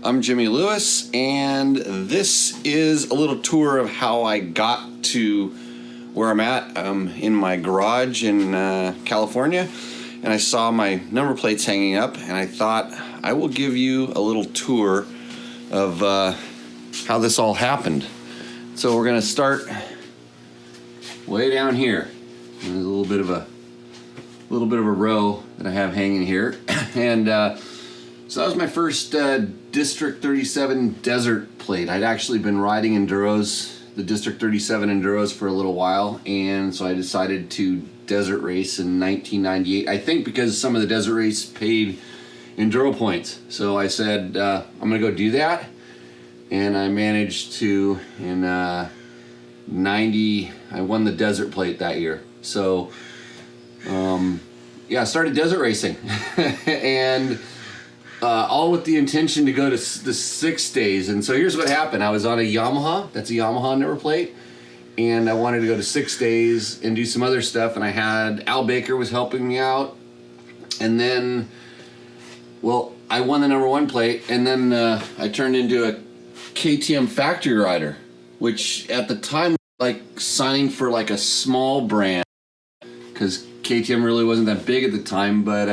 I'm Jimmy Lewis, and this is a little tour of how I got to where I'm at. I'm in my garage in California, and I saw my number plates hanging up, and I thought I will give you a little tour of how this all happened. So we're going to start way down here. There's a little bit of a row that I have hanging here, and so that was my first District 37 desert plate. I'd actually been riding enduros, the District 37 enduros, for a little while, and so I decided to desert race in 1998. I think because some of the desert race paid enduro points, so I said I'm gonna go do that, and I managed to in 90. I won the desert plate that year. So I started desert racing, and all with the intention to go to the 6 days. And so here's what happened. I was on a Yamaha. That's a Yamaha number plate. And I wanted to go to 6 days and do some other stuff. And I had Al Baker was helping me out. And then, I won the number 1 plate. And then I turned into a KTM factory rider, which at the time was like signing for like a small brand, because KTM really wasn't that big at the time, but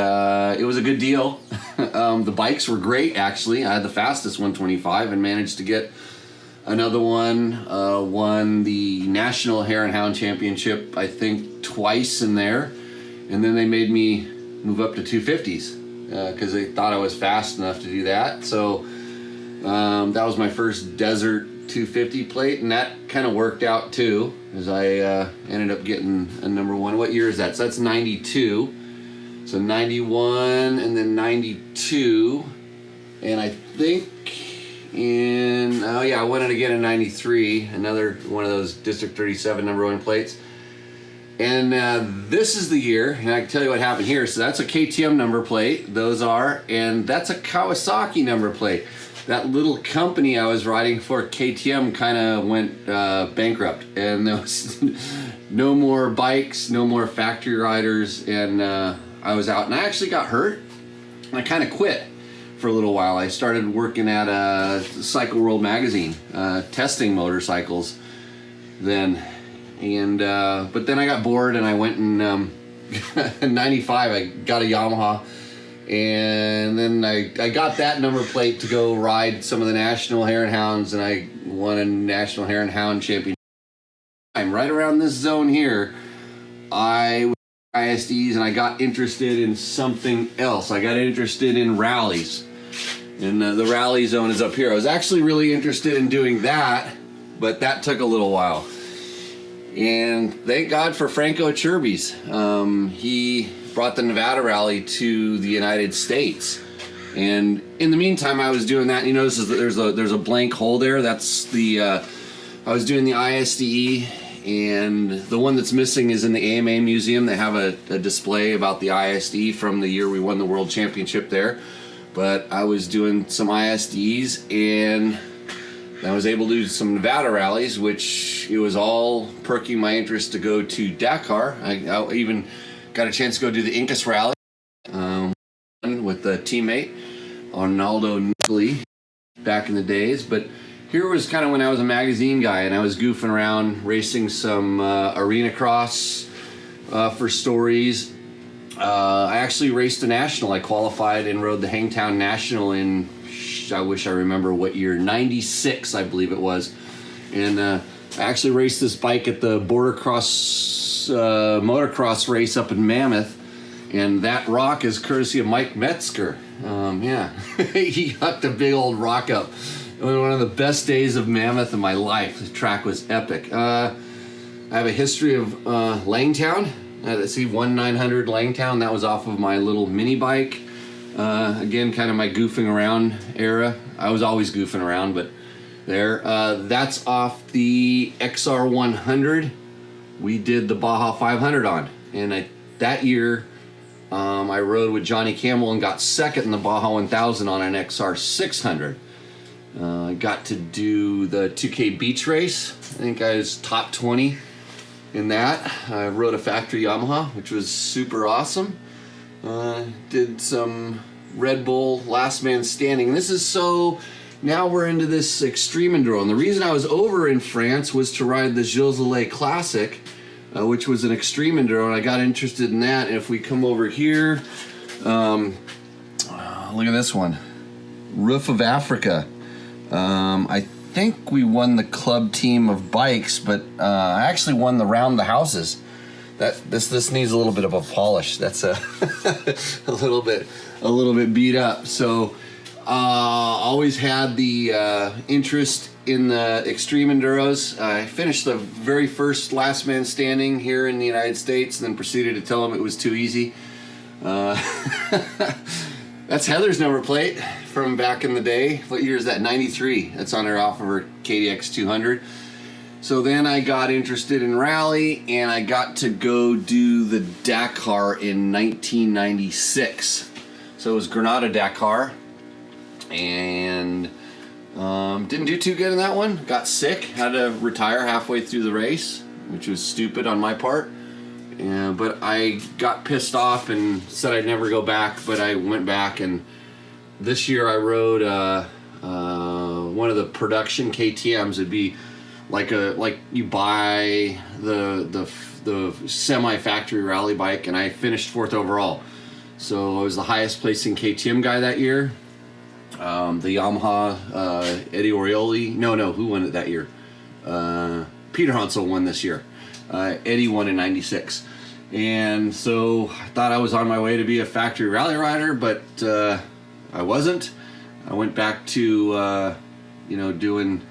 it was a good deal. The bikes were great, actually. I had the fastest 125 and managed to get another one. Won the National Hare and Hound Championship, I think, twice in there. And then they made me move up to 250s because they thought I was fast enough to do that. So that was my first desert 250 plate, and that kind of worked out too, as I ended up getting a number 1. What year is that? So that's 92. So 91 and then 92, and I think I won it again in 93, another one of those District 37 number 1 plates. And this is the year, and I can tell you what happened here. So that's a KTM number plate, those are, and that's a Kawasaki number plate. That little company I was riding for, KTM, kind of went bankrupt, and there was no more bikes, no more factory riders, and I was out. And I actually got hurt, and I kind of quit for a little while. I started working at Cycle World magazine, testing motorcycles then, and but then I got bored, and I went in 95. I got a Yamaha. And then I got that number plate to go ride some of the National Hare and Hounds, and I won a National Hare and Hound Championship. Right around this zone here, I was ISDs, and I got interested in something else. I got interested in rallies, and the rally zone is up here. I was actually really interested in doing that, but that took a little while. And thank God for Franco Cherby's. He brought the Nevada rally to the United States, and in the meantime I was doing that. You notice that there's a blank hole there. That's the I was doing the ISDE, and the one that's missing is in the AMA museum. They have a display about the ISDE from the year we won the world championship there. But I was doing some ISDEs, and I was able to do some Nevada rallies, which it was all perking my interest to go to Dakar. I even got a chance to go do the Incas rally with a teammate, Arnaldo Nicoli, back in the days. But here was kind of when I was a magazine guy, and I was goofing around racing some arena cross for stories. I actually raced a national. I qualified and rode the Hangtown National in, I wish I remember what year, 96 I believe it was. And I actually raced this bike at the Border Cross motocross race up in Mammoth, and that rock is courtesy of Mike Metzger. He got the big old rock up. It was one of the best days of Mammoth in my life. The track was epic. I have a history of Langtown. Let's see, 1900 Langtown. That was off of my little mini bike. Again, kind of my goofing around era. I was always goofing around, but there. That's off the XR100. We did the Baja 500 on, and that year I rode with Johnny Campbell and got second in the Baja 1000 on an XR 600. I got to do the 2K beach race. I think I was top 20 in that. I rode a factory Yamaha, which was super awesome. Did some Red Bull last man standing. This is so now we're into this extreme enduro. And the reason I was over in France was to ride the Gilles Classic, which was an extreme enduro, and I got interested in that. And if we come over here, look at this one, Roof of Africa. I think we won the club team of bikes, but I actually won the round the houses. This needs a little bit of a polish. That's a a little bit beat up. So always had the interest in the extreme enduros. I finished the very first last man standing here in the United States, and then proceeded to tell them it was too easy. That's Heather's number plate from back in the day. What year is that? 93. That's on her off of her KDX 200. So then I got interested in rally, and I got to go do the Dakar in 1996. So it was Granada Dakar, and didn't do too good in that one. Got sick, had to retire halfway through the race, which was stupid on my part. But I got pissed off and said I'd never go back, but I went back, and this year I rode one of the production KTMs. It'd be like you buy the semi-factory rally bike, and I finished 4th overall. So I was the highest placing KTM guy that year. The Yamaha Eddie Orioli, no, who won it that year? Peter Hansel won this year. Eddie won in 96. And so I thought I was on my way to be a factory rally rider, but I wasn't. I went back to doing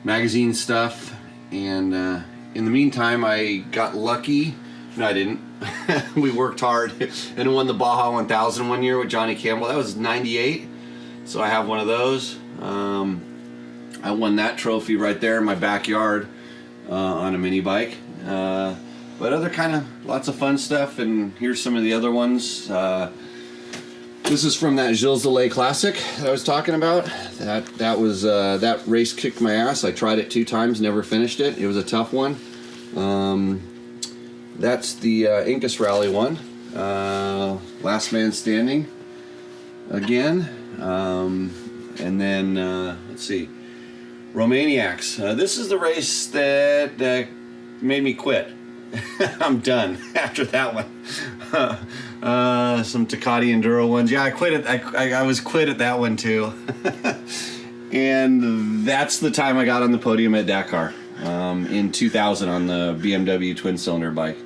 magazine stuff, and in the meantime I got lucky. No, I didn't. We worked hard and won the Baja 1000 one year with Johnny Campbell. That was 98, so I have one of those. I won that trophy right there in my backyard on a mini bike. But other kind of lots of fun stuff, and here's some of the other ones. This is from that Gilles Classic that I was talking about. That race kicked my ass. I tried it 2 times, never finished it. It was a tough one. That's the Incas Rally one. Last man standing again. And then let's see, Romaniacs. This is the race that made me quit. I'm done after that one. Some Ducati Enduro ones. Yeah, I quit it. I was quit at that one too. And that's the time I got on the podium at Dakar in 2000 on the BMW twin cylinder bike.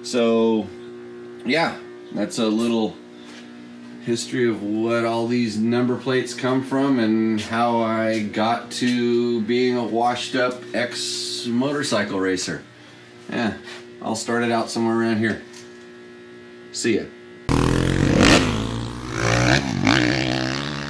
So yeah, that's a little history of what all these number plates come from and how I got to being a washed up ex-motorcycle racer. Yeah, I'll start it out somewhere around here. See ya.